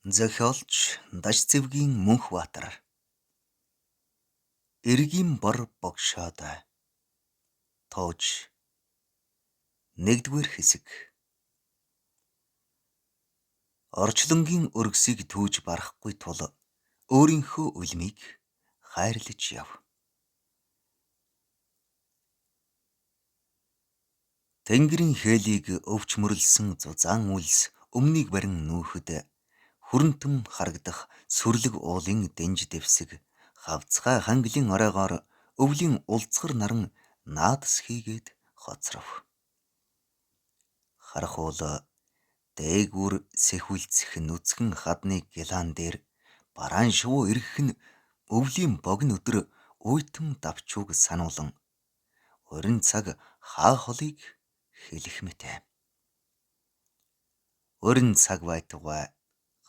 Зохиолч Дашцэвгийн Мөнхбаатар. Эргийн бор богшоод тууж. Нэгдүгээр хэсэг. Орчлонгийн өргөсийг түүж барахгүй тул өөрийнхөө үлмийг хайрлаж яв. Тэнгэрийн хээлийг өвч мөрлсөн зузаан үлс өмнгийг барин нүүхэд хүрэнтэн харагдах сүрлэг уулын дэнж дэвсэг хавцгай ханглын оройгоор өвлийн улцгар наран наадас хийгээд хоцров. Харахуул дээгүүр сэхүлцэх нүцгэн хадны гилаан дээр бараан шувуу эргэх нь өвлийн богино өдөр уйтан давчууг сануулan урин цаг хаа холыг хэлэх мэтэй. Урин цаг байтугай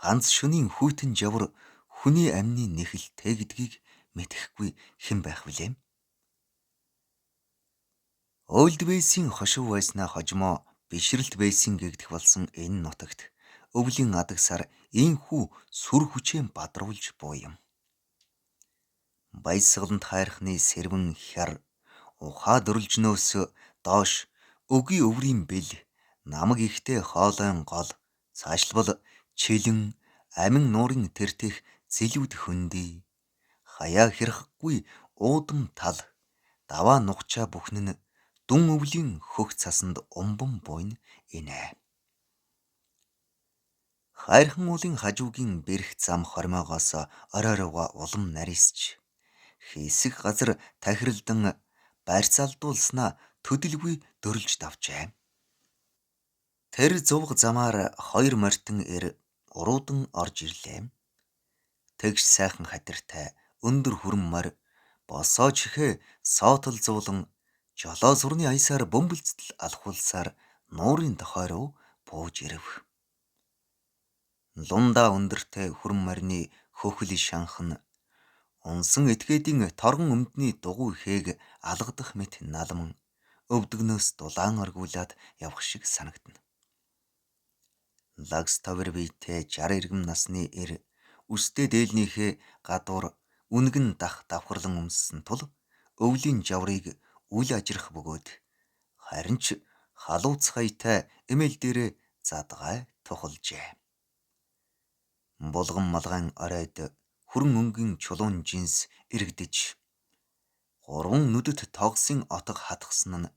ганц шөнийн хүйтэн жавар хүний амьны нэхэлтэй гэдгийг мэдэхгүй хэн байх вүлээ? Ойлд бейсийн хошив байснаа хожимо бишрэлт бейсийн гэгдэх болсон энэ нутагт өвлийн адагсаар ийхүү сүр хүчээн бадруулж буй юм. Баясгалант хайрхны сэрвэн хяр ухаа дөрүлжнөөс доош өгийн өврийн бэл намаг ихтэй хоолойн гол цаашлбал чилэн амин нуурын тэртэх зэлүүд хөндөй хаяа хэрхгүй уудам тал даваа нухчаа бүхэн нь дүн өвлийн хөх цасанд умбан буйн инэ. Хайрхан уулын хажуугийн бэрх зам хормоогоос оройроо улам нарийсч хийсэх газар тахиралдан барьцаалдуулснаа төдөлгүй дөрөлж давжээ. Тэр зувг замаар хоёр морьтон уруудан орж ирлээ. Тэгш сайхан хатиртай өндөр хүрэн морь босоо чихээ соотол зуулан жолоо сурны аясаар бөмбөлцөл алхуулсаар нуурын дохой руу бууж ирэв. Лундаа өндөртэй хүрэн морины хөхөл шанхан унсан этгээдийн торгон өмдний дугуй хээг алгадах мэт налман өвдгнөөс дулаан оргуулад явах шиг санагдана. Лагс товэр биетэй 60 иргэм насны үстэй дээлнийхээ гадуур үнгэн дах давхарлан өмссөн тул өвлийн жаврыг үл ажрах бөгөөд харин ч халууц хаятай эмээл дээрээ задгай тухалжээ. Булган малгайн оройд хүрэн өнгийн чулуун жинс иргдэж гурван нүдэт тогсын отго хатгсан нь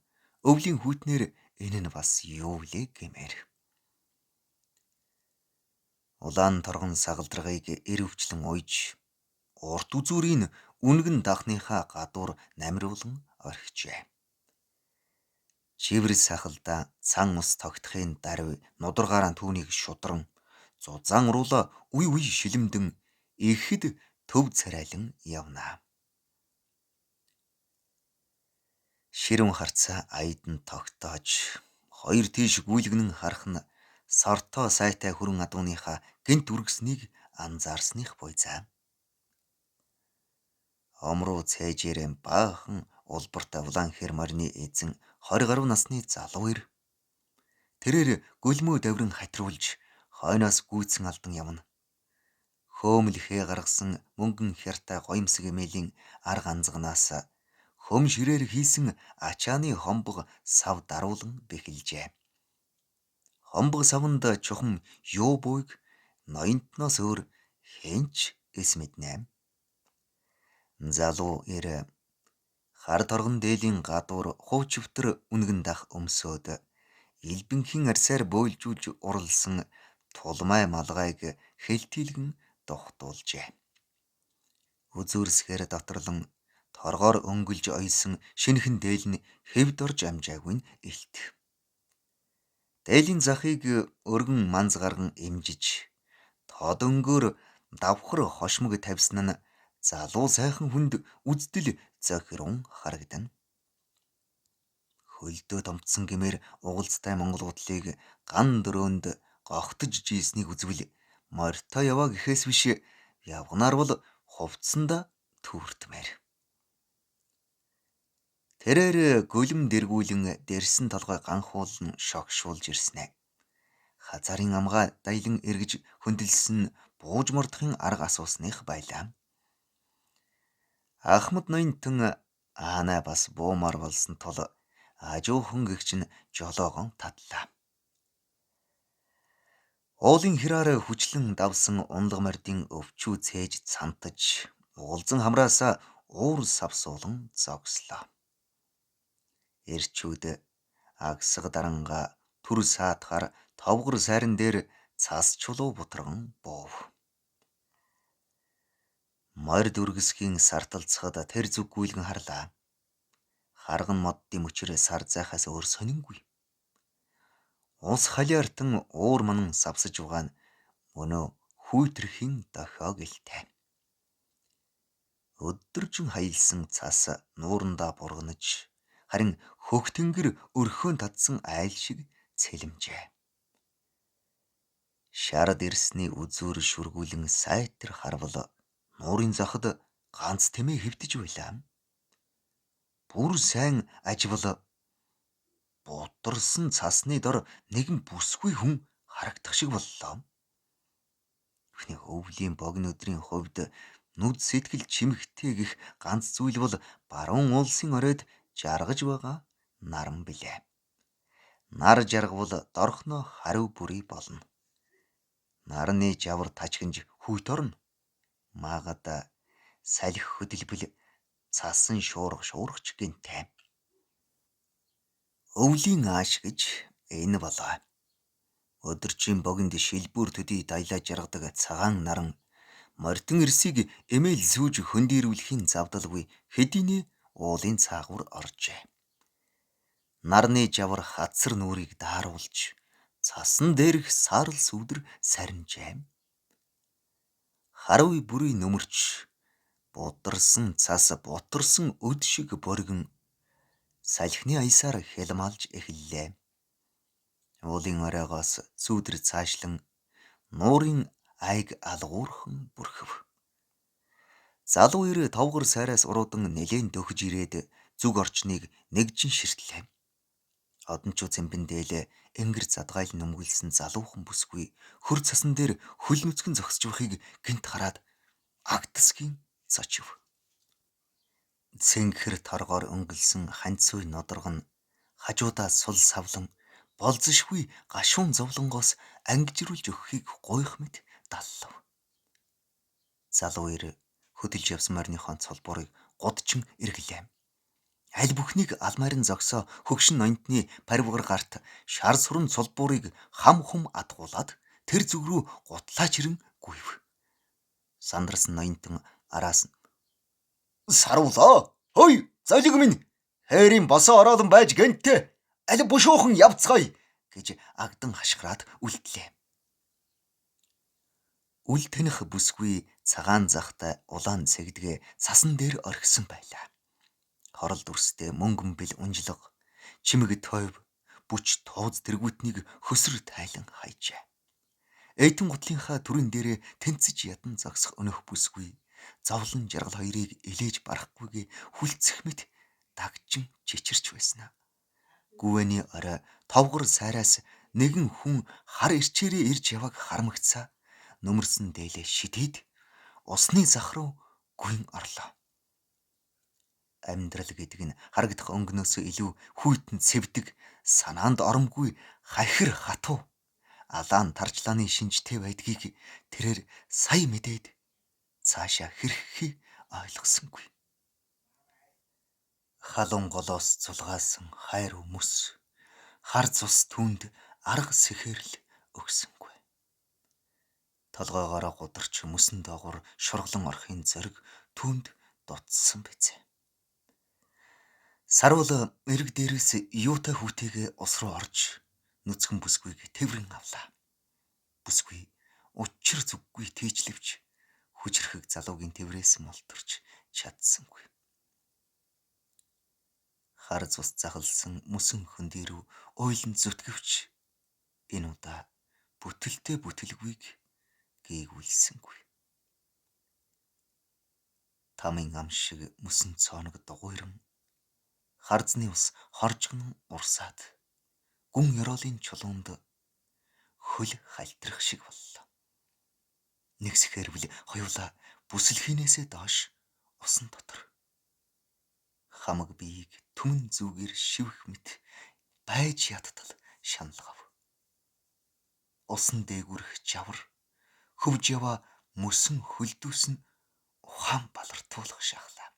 өвлийн хүйтнэр энэ нь бас юу вэ гэмээр. Улаан торгон сагалдрагыг өвчлөн уйж урт үзүүрийн үнгэн дахныхаа гадуур намируулан орхижээ. Чивэр сахалда цан ус тогтхын даруй нударгаараа түүнийг шудран зузаан уруула үе үе шилэмдэн ихэд төв царайлан явнаа. Ширүүн харцаа айдан тогтоож хоёр тийш гүйлгэнэн харах нь сортоо сайтай хүрэн адууныхаа гинт үргэснийг анзаарсных буйзаа. Омруу цээжээрэн баахан улбартай улаан хэр морины эзэн 20 гаруй насны залуу ир. Тэрээр гөлмөө даврин хатруулж хойноос гүйцэн алдан явна. Хөөмөлхөө гаргасан мөнгөн хяртай гоёмсог эмээлийн арга анзганаас хөм ширээр хийсэн ачааны хомбог сав даруулан бэхэлжээ. Хомбог савнд чухам юу буйг ноёнтноос өөр хэнч эс мэднэ. Залуу ир хар торгон дээлийн гадуур хуучвтер үнгэн дах өмсөөд илбэнхэн арсаар бойлжүүлж уралсан тулмай малгайг хэлтийлгэн духтуулжээ. Үзүүрсгээр доторлон торгоор өнгөлж ойсон шинэхэн дээл нь хэвд орж амжаагүй нь илт. Дээлийн захыг өргөн манз гарган эмжиж тод өнгөөр давхар хошмог тавьсан нь залуу сайхан хүнд үздэл зохирон харагдана. Хөлдөө томтсон гэмээр угалцтай монгол гутлыг ган дөрөөнд гогтож жийснийг үзвэл морьтой яваа гэхээс биш явганаар бол хувцсанда түүртмээр. Тэрээр гөлөм дэргүүлэн дэрсэн толгой ганхуулан шогшуулж ирснэ. Хазарын амгаа дайлан эргэж хөндлөсөн нь бууж мордохын арга асуусных байлаа. Ахмад ноёнтон аанай бас буумаар болсон тул ажуухан гэгч нь жолоогон тадлаа. Уулын хэрээр хүчлэн давсан унлаг мордын өвчүү цээж цантаж уулзан хамраасаа уур савсуулан зогслоо. Эрчүүд агсаг даранга түр саатахаар товгор сайран дээр цас чулуу бутраган буув. Морд үргэсгийн сарталцахад тэр зүггүйлгэн харлаа. Харган моддын мөчрөө сар зайхаас өөр сонингүй. Ус халиартан уур манан савсаж байгаа нь өнөө хүйтрэхийн дохио гэлтэй. Өдөржин хаялсан цас нуурандаа бурганаж харин хөх тэнгэр өрхөөн татсан айл шиг цэлэмжээ. Шард ирсний үзүүр шүргүүлэн сайтар харвал нуурын захад ганц тэмээ хэвтэж байлаа. Бүр сайн аживал бутарсан цасны дор нэгэн бүсгүй хүн харагдах шиг боллоо. Эхний өвлийн богино өдрийн хувьд нүд сэтгэл чимэгтэй гих ганц зүйл бол баруун улсын оройд жаргаж байгаа наран билээ. Нар жаргавал дорхноо хариу бүрий болно. Нарны жавар тачгинж хүйт орно. Магад салхи хөдөлбөл цасан шуургач гинтэй. Өвлийн ааш гэж энэ болоо. Өдөржин богинд шилбүр төдий дайлаа жаргадаг цагаан наран мордон эрсийг эмээл сүүж хөндийрүүлэхийн завдалгүй хэдийнэ уулын цаагуур оржээ. Нарны жавар хатсар нүрийг дааруулж цасан дээрх саарл сүвдэр сарнжээ. Харуй бүрий нөмөрч бударсан цас бутарсан өд шиг боргон салхины аясаар хялмалж эхэллээ. Уулын оройгоос сүвдэр цаашлан нуурын айг алгуурхан бүрхэв. Залуу ир товгор сайраас уруудан нэлээд дөхж ирээд зүг орчныг нэгжин ширтлээ. Одончууд цэмбэн дээлээ энгэр задгайл нүмгэлсэн залуухан бүсгүй хөр цасан дээр хөл нүцгэн зогсож байхыг гинт хараад агтсгийн цочив. Цэнгэр торгоор өнгөлсөн ханцуй нодоргон хажуудаа сул савлан болзошгүй гашуун зовлонгоос ангижруулж өгөхийг гуйх мэт даллав. Залуу ир хөдөлж явсан морныхон цолборыг гудчин эргэлээ. Аль бүхнийг алмарын зогсоо хөгшин ноёнтны парвгар гарт шар сүрэн цолборыг хам хум адгуулад тэр зүг рүү гутлаач ирэн гүйв. Сандарсан ноёнтон араас нь "Сарвлаа! Хөөе, золиг минь! Хайрын босоо ороолон байж гэнтээ! Аль бушуухан явцгаая!" гэж агдан хашгираад үлдлээ. Үл тэнэх бүсгүй цагаан захтай улаан цэгдгээ цасан дээр орхисон байлаа. Хорол дүрстэй мөнгөн бил унжлага, чимэг тойв, бүч тууз тэргүүтнийг хөсөр тайлан хайжээ. Эйтэн гутлынхаа түрэн дээрээ тэнцэж ядан зогсох өнөх бүсгүй зовлон жаргал хоёрыг илээж барахгүйгээ хүлцэх мэт дагжин чичирч байснаа. Гүвэний орой товгор сайраас нэгэн хүн хар ирчээрээ ирж яваг харамгцаа нөмөрсөн дээлээ шидэд усны зах руу гүйн орлоо. Амьдрал гэдэг нь харагдах өнгнөөсөө илүү хүйтэн цэвдэг, санаанд оромгүй хахир хатуу алаан тарчлааны шинжтэй байдгийг тэрээр сая мэдээд цаашаа хэрххийг ойлгосонгүй. Халуун голоос цулгаасан хайр хүмүүс хар цус түнд арга сэхэрл өгсөнгүй. Толгоогоороо гударч мөсөн доогуур шурглан орохын зориг түнд дутсан бизээ. Сарвал эрэг дээрээс юутай хүүтэйгээ ус руу орж нүцгэн бүсгүйг тэврэн авлаа. Бүсгүй учир зүггүй тээжлэвч хүчрхэг залуугийн тэврээс молторч чадсангүй. Хар цус загалсан мөсөн хөндөй рүү ойлон зүтгэвч энэ удаа бүтэлтэй бүтэлгүйг гээгүүлсэнгүй. Тамын ам шиг мөсөн цооног дугуйран харзны ус хоржгон урсаад гүн ёроолын чулуунд хөл хальтрах шиг боллоо. Нэгсэхэрвэл хоёулаа бүсэлхийнээсээ доош усан дотор. Хамаг биеийг түмэн зүгээр шивэх мэт байж ядтал шаналгав. Усан дээгүрх жавар хөвж яваа мөсөн хөлдөөс нь ухаан балартуулах шахлаа.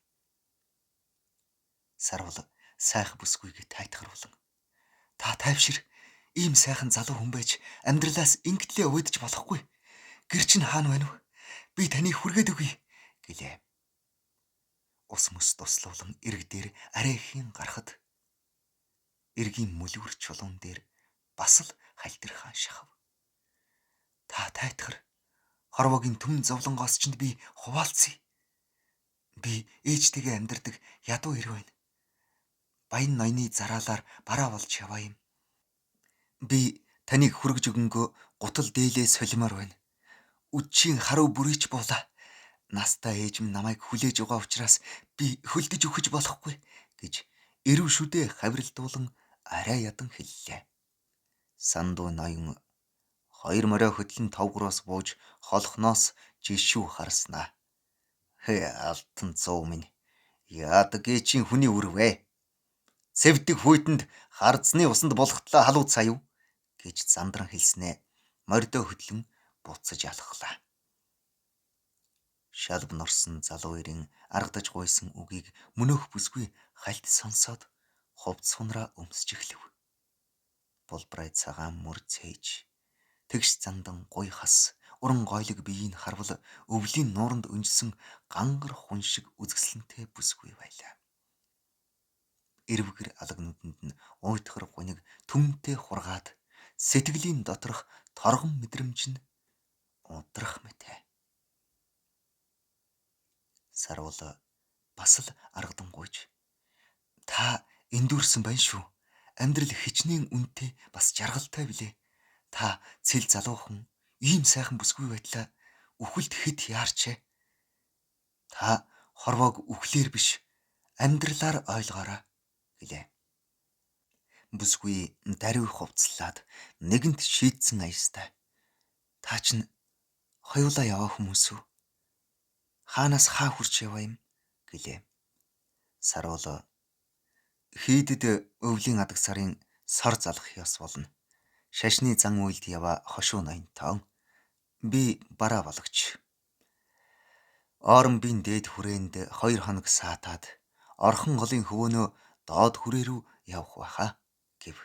Сарвал сайх бүсгүйг тайтгаруулан та тайвшир, ийм сайхан залуу хүн байж амьдралаас ингэтлээ уйдж болохгүй. Гэр чинь хаана байна вэ? Би таныг хүргээд өгье гэлээ. Ус мөс туслуулан эрг дээр арай ихийн гарахад эргийн мүлвэр чулуун дээр бас л хальтрхан шахав. Та тайтгар, хорвоогийн түмэн зовлонгоос чинь би хуваалцъя. Би ээжтэйгээ амьдардаг ядуу ир байна. Баян ноёны зараалаар бараа болж яваа юм. Би таныг хүргэж өгөнгөө гутал дээлээ солимоор байна. Үдчийн харуу бүрийч буулаа. Настай ээж минь намайг хүлээж байгаа учраас би хөлдөж өгөх болохгүй гэж эрв шүдээ хавиралдуулан арай ядан хэллээ. Сандуу ноён 2 морой хөдлөн товгроос бууж холхноос жишүү харснаа. Алтан зуу минь яадаг ээжийн хүний үрвэ? Цэвдэг хүйтэнд харцны усанд булахтлаа халууцаа юу гэж зандран хэлснээ мордоо хөдлөн буцаж алхлаа. Шалб норсон залуу эрийн аргадаж гуйсан үгийг мөнөөх бүсгүй хальт сонсоод хувц сунраа өмсөж эхлэв. Булбрай цагаан мөр цээж тэгш зандан гуй хас уран гойлог биеийг харвал өвлийн нууранд өнжсөн гангар хүн шиг үзэсгэлэнтэй бүсгүй байлаа. Эрвгэр алагнууданд нь уйтхар гуниг түмэнтэй хургаад сэтгэлийн доторх торгон мэдрэмж нь удрах мэт. Сарвал бас л аргадан гуйж та эндүүрсэн байна шүү. Амьдрал хичнээн үнэтэй бас жаргалтай билээ. Та цэл залуухан ийм сайхан бүсгүй байтлаа үхэлд хэд яарчээ. Та хорвоог үхлээр биш амьдралаар ойлгоорой гэлээ. Бүсгүй даруй хувцлаад нэгэнт шийдсэн аястай. Та чинь хоёулаа яваа хүмүүс үү? Хаанаас хаа хурч яваа юм гэлээ. Сарвал хийдэд өвлийн адаг сарын сор залах ёс болно. Шашны зан үйлд яваа хошуу ноёнтон. Би бараа балагч. Орон бин дээд хүрээнд 2 хоног саатаад орхон голын хөвөөнөө доод хүрээ рүү явах байхаа гэв.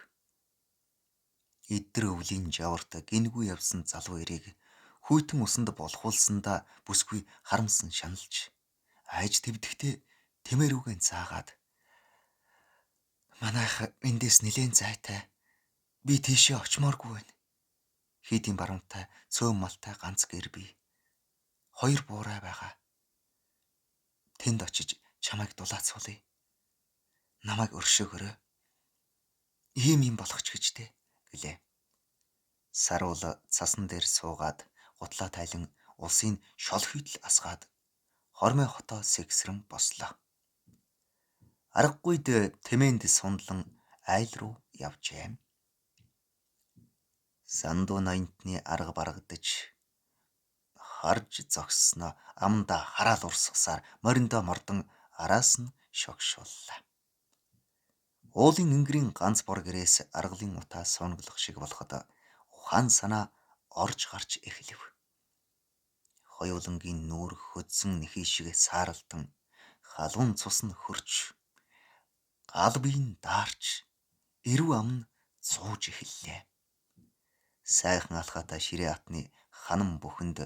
Идэр өвлийн жаварт гингүй явсан залуу эрийг хүйтэн усанд болохуулсандаа бүсгүй харамсан шаналж айж твдэхдээ тэмээрүүгэн цаагаад манайх эндээс нэлээд зайтай. Би тийшээ очмооргүй байна. Хийдийн баруунтай цөөн малтай ганц гэр бий. 2 буурай байгаа. Тэнд очиж чамайг дулаацуулъя. Намайг өршөөгөрөө. Ийм болох ч гэжтэй гэлээ. Сарвал цасан дээр суугаад гутлаа тайлан улсыг шол хүйтэл асгаад хормой хотоо сэгсрэн бослоо. Аргагүйд тэмээнд сундлан айл руу явжээ. Сандуу ноёнтны арга барагдаж харж зогссноо амдаа хараал урсгасаар мориндоо мордон араас нь шогшууллаа. Уулын өнгөрийн ганц бор гэрээс аргалын утаа суунаглах шиг болоход ухаан санаа орж гарч эхлэв. Хоёулангийн нүүр хөдсөн нэхий шиг сааралтан халуун цус нь хөрч гал бие нь даарч эрүү ам нь зууж эхэллээ. Сайхан алхаатай ширээ атны ханам бүхэнд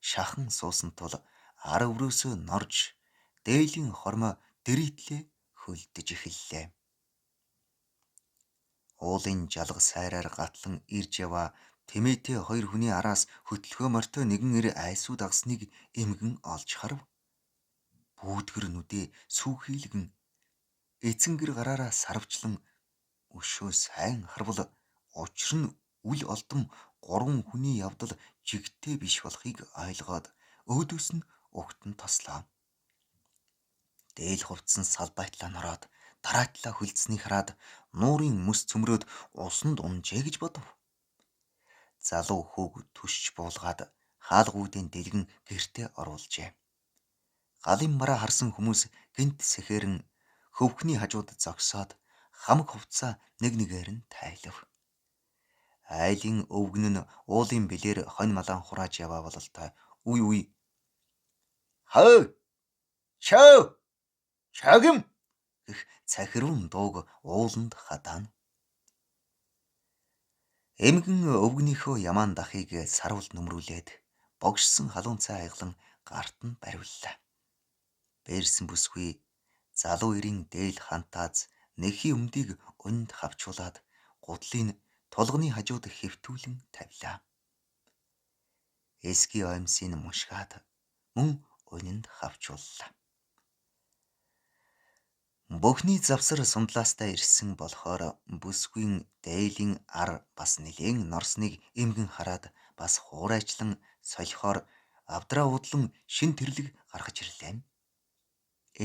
шахан суусан тул ар өврөөсөө норж дээлийн хормой дэрийтлээ хөлдөж эхэллээ. Уулын жалга сайраар гатлан ирж яваа тэмээтэй 2 хүний араас хөтлөхөө мортой нэгэн ир айсуу дагсныг эмгэн олж харав. Бүүдгэр нүдээ сүүхийлгэн эцэнгэр гараараа сарвчлан өшөө сайн харвал учир нь үл олдом 3 хүний явдал жигтэй биш болохыг ойлгоод өөдөөс нь угтан тослоо. Дээл хувцсан салбайтлаа нороод дараатлаа хөлдсөнийг хараад нуурын мөс цөмрөөд усанд унжээ гэж бодов. Залуу хүүг түшж буулгаад хаалгуудын дэлгэн гэртээ оруулжээ. Галын мараа харсан хүмүүс гинт сэхэрэн хөвхний хажууд зогсоод хамаг хувцаа нэг нэгээр нь тайлав. Айлын өвгөн нь уулын бэлээр хонь малаан хурааж яваа бололтой үе үе хөө шөө шагим гэх цахирун дууг ууланд хадаана. Эмгэн өвгөнийхөө ямаан дахыг саруул нүмрүүлээд богшсон халуун цай аялан гарт нь баривллаа. Бээрсэн бүсгүй залуу эрийн дээл хантааз нэхий өмдийг унд хавчуулаад гутлын тулганы хажууд хэвтүүлэн тавилаа. Эсгийн оймсыг мушгаад мөн унинд хавчууллаа. Бөхний завсар сундлаастай ирсэн болохоор бүсгүйн дээлийн ар бас нэлээн норсныг эмгэн хараад бас хуурайчлан солихоор авдраа удлан шин тэрлэг гаргаж ирлээ.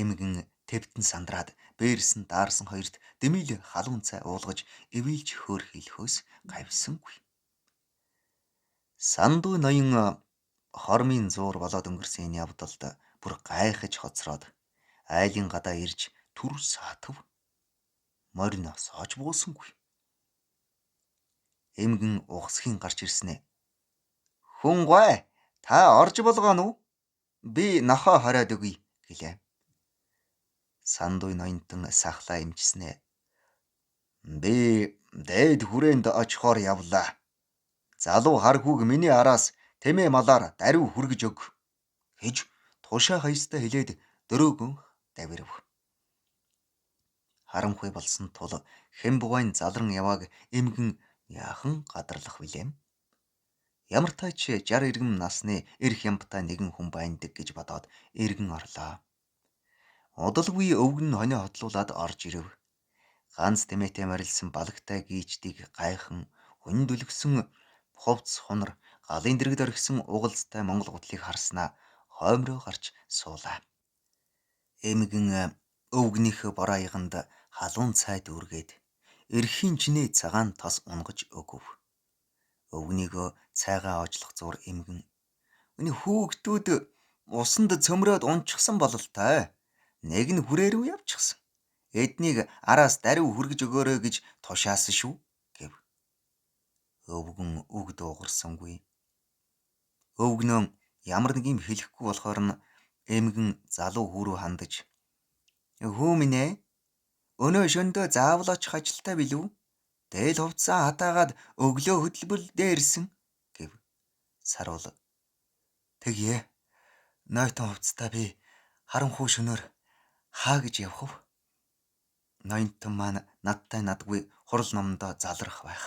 Эмгэн тэвтэн сандраад бээрсэн даарсан хоёрт дэмийл халуун цай уулгаж эвэлж хөөр хийлхөөс гавьсангүй. Сандуу ноён хормын зуур болоод өнгөрсөн энэ явдалд бүр гайхаж хоцроод айлын гадаа ирж түр саатав. Морин соож буусангүй. Эмгэн угсхийн гарч ирснэ. Хүн гой та орж болгоно уу? Би нохоо хориод өгье гэлээ. Сандуу ноёнтон сахлаа эмчснэ. Би дээд хүрээнд очихоор явлаа. Залуу хар хүүг миний араас тэмээ малаар даруй хүргэж өг гэж тушаа хаястай хэлээд дөрөөгөн давирв. Харамхуй болсон тул хэм бугайн залран явааг эмгэн яахан гадарлах билэм. Ямар тач 60 иргэм насны эрх ямбтай нэгэн хүн байндаг гэж бодоод эргэн орлоо. Удалгүй өвгөн хонио хотлуулаад орж ирэв. Ганц тэмээтэй марилсан балагтай гийчдийг гайхан хүндүлгсэн хувцс хунар галын дэргэд орхисон угалзтай монгол гутлыг харснаа хоймроо гарч суулаа. Эмгэн өвгнийхөө бороо аяганд халуун цай дүүргээд эрхийн чинээ цагаан тос унгаж өгөв. Өвгнийгөө цайгаа оочлох зур эмгэн "Өний хүүхдүүд усанд цөмрөөд унчихсан бололтой. Нэг нь хүрээ рүү явчихсан. Эднийг араас даруй хүргэж өгөөрэй гэж тушаасан шүү" гэв. Өвгөн үг дуугарсангүй. Өвгнөө ямар нэг юм хэлэхгүй болохоор нь эмгэн залуу хүү рүү хандаж "Хүү минь ээ, өнөө шөндөө заавал очих ажилтай билүү? Дээл хувцаа хатаагаад өглөө хөдөлбөл дээрсэн" гэв. Саруул "Тэгье. Нойтон хувцтай би харанхуй шөнөөр хаа гэж явах вэ? Ноёнтон маань надтай надгүй хурал номдоо залрах байх.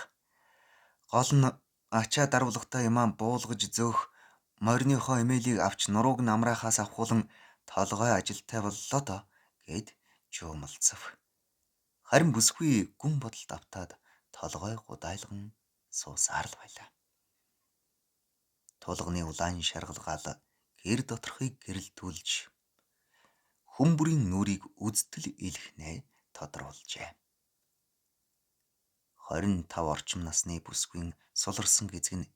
Гол нь ачаа дарвлагтай юмаа буулгаж зөөх мориныхоо эмээлийг авч нурууг нь амраахаас авахулан толгой ажилтай боллоо доо" гэд жуумалцав. Харин бүсгүй гүн бодолд автаад толгой гудайлган суусаар л байлаа. Тулганы улаан шаргалгаал гэр доторхыг гэрэлтүүлж хүмбэрийн нүрийг үздэл илхнэ тодруулжээ. 25 орчим насны бүсгүйн суларсан гэзэг нь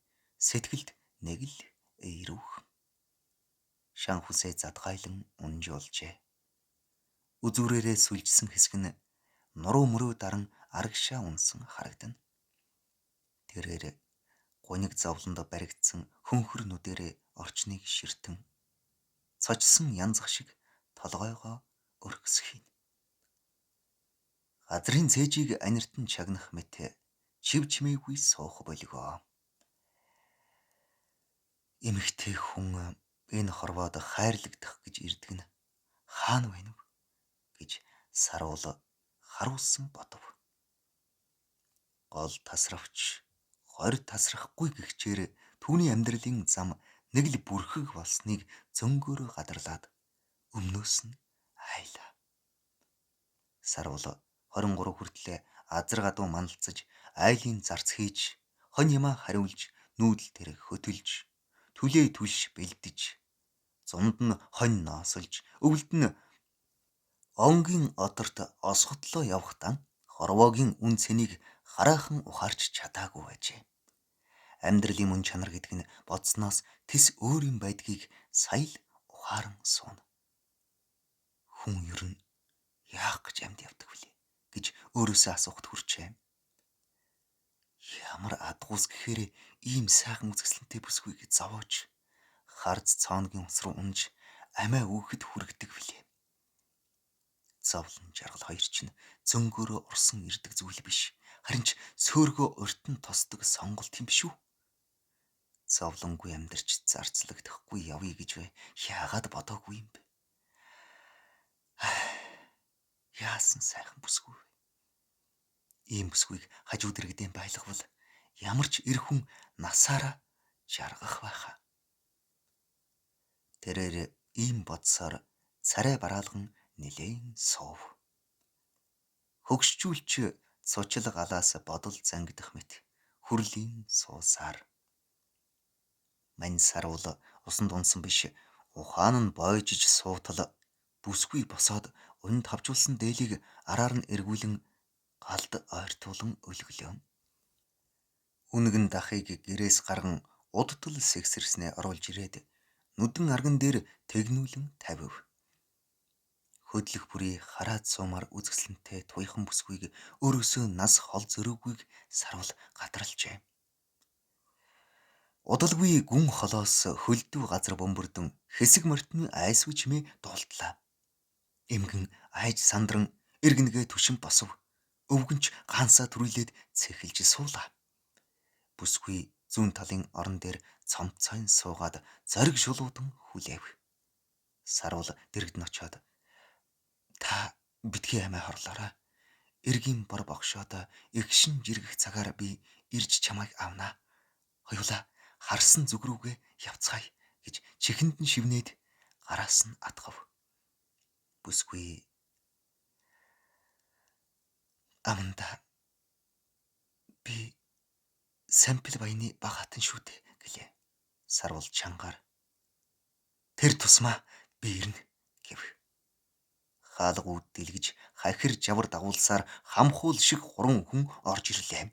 сэтгэлд нэг л эерүүх. Шан хүсээ задгайлан унжуулжээ. Үзүүрээрээ сүлжсэн хэсэг нь нуруу мөрөө даран арагшаа унсан харагдана. Тэрээр гуниг зовлонд баригдсан хөнхөр нүдэрээ орчныг ширтэн цочсон янзах шиг толгойгоо өргөсхийнэ. Газрын цээжийг аниртан чагнах мэт чив чимээгүй суух болгоо. Эмэгтэй хүн энэ хорвоод хайрлагдах гэж ирдэг нь хаана байна вэ гэж Саруул харуулсан бодов. Гол тасравч хорь тасрахгүй гихчээр түүний амьдралын зам нэг л бүрхэг болсныг зөнгөөрөө гадарлаад өмнөөс нь айлаа. Саруул 23 хүртлээр азар гадуу мандалцаж айлын зарц хийж хонь ямаа хариулж нүүдэл тэр хөтөлж түлээ түлш бэлдэж зунд нь хонь ноосолж өвөлд нь онгийн одорт осготлоо явахтан хорвоогийн үн цэнийг хараахан ухаарч чадаагүй байжээ. Амьдралын мөн чанар гэдэг нь бодсноос тэс өөр юм байдгийг сая л ухааран сууна. Хүн ер нь яах гэж амьд явдаг вүлээ гэж өөрөөсөө асуухад хүрчээ. Ямар адгуус гэхээр ийм сайхан үзэсгэлэнтэй бүсгүй гэж зовоож харц цооногийн ус руу унж амиа үүхэд хүргэдэг вүлээ. Зовлон жаргал хоёр чинь зөнгөөрөө урсан ирдэг зүйл биш. Харин ч сөөргөө урт нь тосдог сонголт юм биш үү? Зовлонгүй амьдарч зарцлагдахгүй явъя гэж бай. Яагаад бодоогүй юм бэ? Яасан сайхан бүсгүй вэ? Ийм бүсгүйг хажууд иргэдэм байлгавал ямар ч эр хүн насаараа жаргах байхаа. Тэрээр ийм бодсоор царай бараалган нилээн суув. Хөгшчүүлч цучлаг галаас бодол зангидах мэт хүрлийн суусаар. Мань саруул усанд унсан биш, ухаан нь бойжиж суутал бүсгүй босоод унд хавжуулсан дээлийг араар нь эргүүлэн галд ойртуулан өлгөлөө. Үнэгэн дахыг гэрээс гарган удтал сэгсэрснээ оруулж ирээд нүдэн арган дээр тэгнүүлэн тавив. Хөдлөх бүрий хараад суумаар үзэсгэлэнтэй туйхан бүсгүйг өөрөөсөө нас хол зөрүүгүйг саруул гадралжээ. Удалгүй гүн холоос хөлдөө газар бөмбөрдөн хэсэг мортны айсгүй чимээ дуултлаа. Эмгэн айж сандран эргэнгээ түшин босов. Өвгөнч гансаа түрүүлээд цэхэлж суулаа. Бүсгүй зүүн талын орон дээр цомцойн суугаад зориг шулуудан хүлээв. Саруул дэрэгд нь очоод та битгий амиа хорлоорой. Эргийн бор богшоод эгшин жиргэх цагаар би ирж чамайг авнаа. Хоёулаа харсан зүг рүүгээ явцгаая гэж чихэнд нь шивнээд гараас нь атгав. Бүсгүй аманда би Сампил баяны баг хатан шүү дээ гэлээ. Саруул чангаар тэр тусмаа би ирнэ гэв. Хаалгууд дэлгэж хахир жавар дагуулсаар хамхуул шиг 3 хүн орж ирлээ.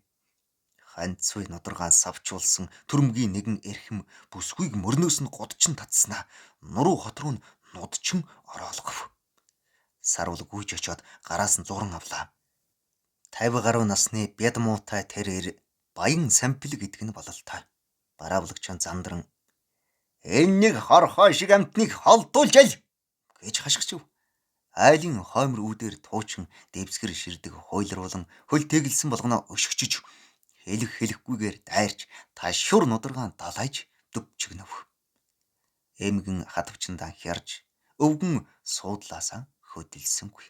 Ханцвы нударгаан савчуулсан түрмгийн нэгэн эрхэм бүсгүйг мөрнөөс нь гудчин татснаа нуруу хот руу нудчин ороолгов. Саруул гүйж очоод гараас нь зуран авлаа. 50 гаруй насны бяд муутай тэрээр Баян Сампил гэдэг нь бололтой. Бараавлагч зандран энэ нэг хорхой шиг амтныг холдуулж аль гэж хашгичв. Айлын хоймор үүдээр туучин дэвсгэр ширдэг хуйлруулан хөл тэгэлсэн болгоно өшгчж хэлэхгүйгээр дайрч ташуур нударгаан далайж дөвчгнөв. Эмгэн хатвчандаа хярж өвгөн суудлаасаа хөдөлсөнгүй.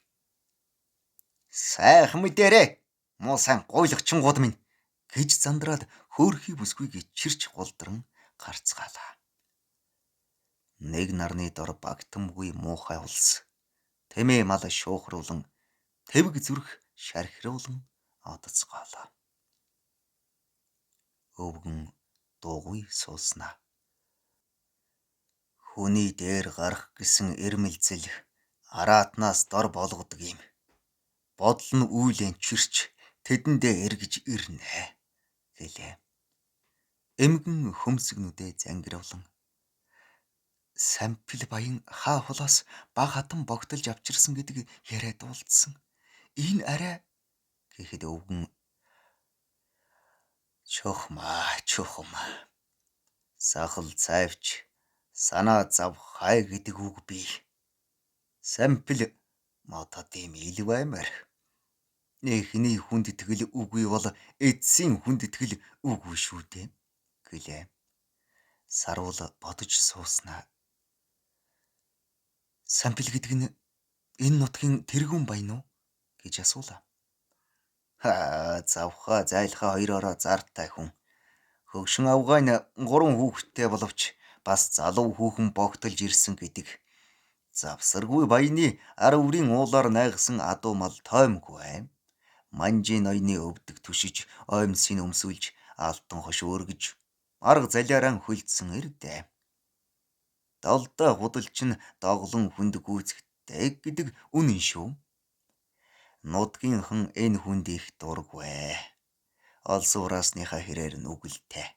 Сайхан мэдээрээ муу сайн гуйлагчингууд минь гэж зандраад хөөрхий бүсгүйг чирч гулдран гарцгаалаа. Нэг нарны дор багтамгүй муухай улс. Тэмээ мал шуухруулан тэвэг зүрх шархируулан одоцгоолоо. Өвгөн дуугүй сууснаа. Хүний дээр гарах гэсэн эрмэлзэл араатнаас дор болгодог юм. Бодол нь үйлэн чирч тэдэндээ эргэж ирнэ гэлээ. Эмгэн хөмсгнүдээ зангиравлан Сампил баян хаа хулаас баг хатан богтолж авчирсан гэдэг яриад уулдсан. Энэ арай гэхэд өвгөн чухмаа. Сахал цайвч санаа зав хай гэдэг үг бий. Сампил модод юм ил баймаар. Эхний хүнд итгэл үгүй бол эцсийн хүнд итгэл үгүй шүү дээ гэлээ. Саруул бодож сууснаа. Сампил гэдэг нь энэ нутгийн тэргүүн баян уу гэж асуулаа. Завхаа зайлхаа хоёроо зартай хүн. Хөгшин авгаан 3 хүүхэдтэй боловч бас залуу хүүхэн богтолж ирсэн гэдэг. Завсаргүй баяны ар үрийн уулаар найгсан адуу мал тоймгүй. Манжийн ноёны өвдөг түшиж оймсыг өмсүүлж алтан хош өргөж арга залиараа хөлдсөн эрдээ. Долдоо худалч нь доглон хүнд гүйцэхтэй гэдэг үнэн шүү. Нутгийнхан энэ хүнд их дургүй. Олсон ураасныхаа хэрээр нүгэлтэй.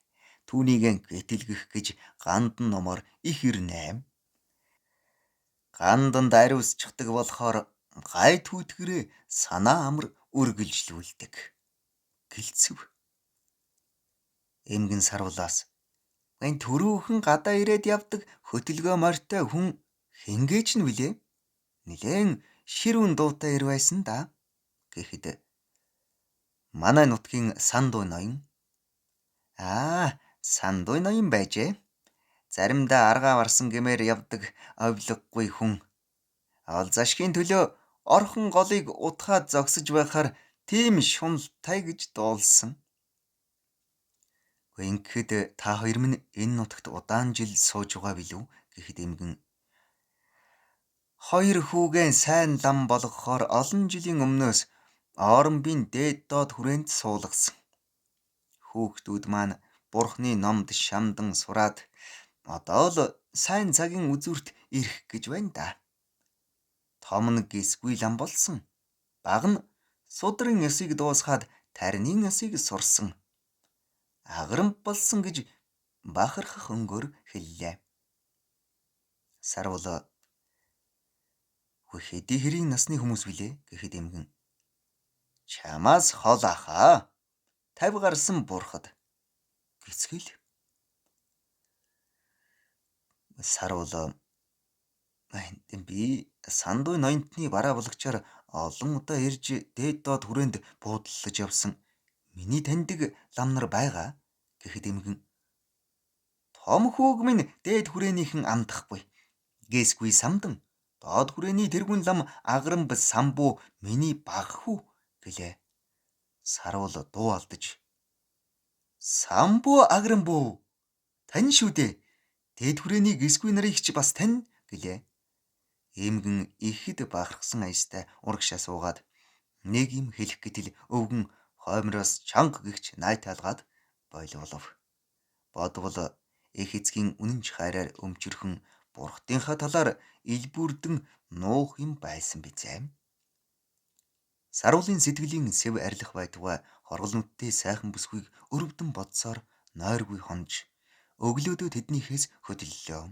Түүнийг гэтэлгэх гэж гандан номоор их ирнэ. Гандан дариусчдаг болохоор гай түүтгэрээ санаа амар үргэлжлүүлдэг. Гэлцэв. Эмгэн сарвлаас энэ төрөөхөн гадаа ирээд явдаг хөтөлгөө морьтой хүн хингэж нь билээ. Нилээн ширүүн дуутай ир байсан да. Гэхэд манай нутгийн сандуй ноён сандуй ноён байжээ. Заримдаа аргаа марсан гэмээр явдаг овлоггүй хүн. Олзашгийн төлөө орхон голыг утхаад зогсож байхаар тийм шуналтай гэж дуулсан. Ингэхэд та хоёр минь энэ нутагт удаан жил сууж байгаа билүү? Гэхэд эмгэн хоёр хүүгэн сайн лам болгохоор олон жилийн өмнөөс Оромбын дээд доод хүрээнд суулгасан. Хүүхдүүд маань Бурхны номд шамдан сураад одоо л сайн цагийн үзүүрт ирэх гэж байна да. Том нь гисгүй лам болсон. Баг нь судрын ёсыг дуусгаад тарнын ёсыг сурсан. Аграмп болсон гэж бахархах өнгөөр хэллээ. Сарвал хэдий хэрийн насны хүмүүс билээ? Гэхэд эмгэн чамаас хол ахаа. 50 гарсан бурхад гэцгээл. Сарвал би сандуй ноёнтны бараа болгочоор олон удаа ирж дээд доод хүрээнд буудаллаж явсан. Миний таньдаг лам нар байгаа. Гэхэд эмгэн том хүүг минь дээд хүрээнийхэн амдахгүй. Гээсгүй самдан доод хүрээний тэргүүн лам аграмб самбуу миний баг хүү гэлээ. Сарвал дуу алдаж самбуу аграмбуу тань шүү дээ. Дээд хүрээний гисгүй нарыг ч бас тань гэлээ. Эмгэн ихэд бахархсан аястай урагшаа суугаад нэг юм хэлэх гэтэл өвгөн хоймроос чанга гихч найтаалгаад бойлголов. Бодвол их эцгийн үнэнч хайраар өмчөрхөн бурхтынхаа талаар илбүрдэн нуух юм байсан бизээ. Сарвлын сэтгэлийн сэв арилах байтугай хоргол нүдтэй сайхан бүсгүйг өрөвдөн бодсоор нойргүй хонж өглөөдөө тэднийхээс хөдөллөө.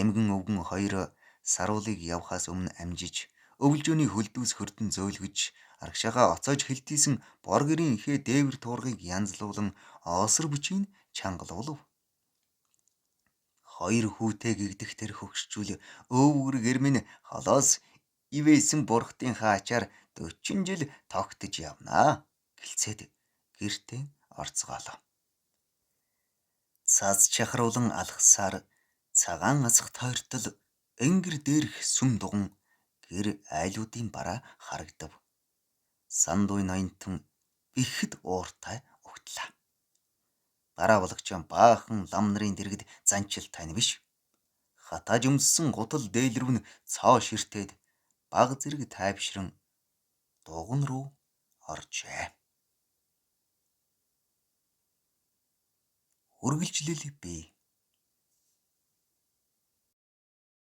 Эмгэн өвгөн хоёр сарвлыг явхаас өмнө амжиж өвлжөөний хөлдөөс хөрдөн зөөлгөж аргашаага оцоож хэлтийсэн бор гэрийн ихээ дээвэр туургыг янзлуулан оосор бүчийн чангалуулв. Хоёр хүүтэй гэгдэх тэр хөгшчүүл өвгөр гэр минь холоос ивээсэн бурхтынхаа ачаар 40 жил тогтож явнаа гэлцээд гэртээ орцгоолоо. Цаас чахруулан алхсаар цагаан асах тойртол энгэр дээрх сүм дуган гэр айлуудын бараа харагдав. Сандуй ноёнтон ихэд ууртай угтлаа. Бараа болгочон баахан лам нарын дэргэд занчил тань биш. Хатааж өмссөн гутал дээлрүүн цоо ширтээд баг зэрэг тайвшран дуган руу оржээ. Үргэлжлэл бий.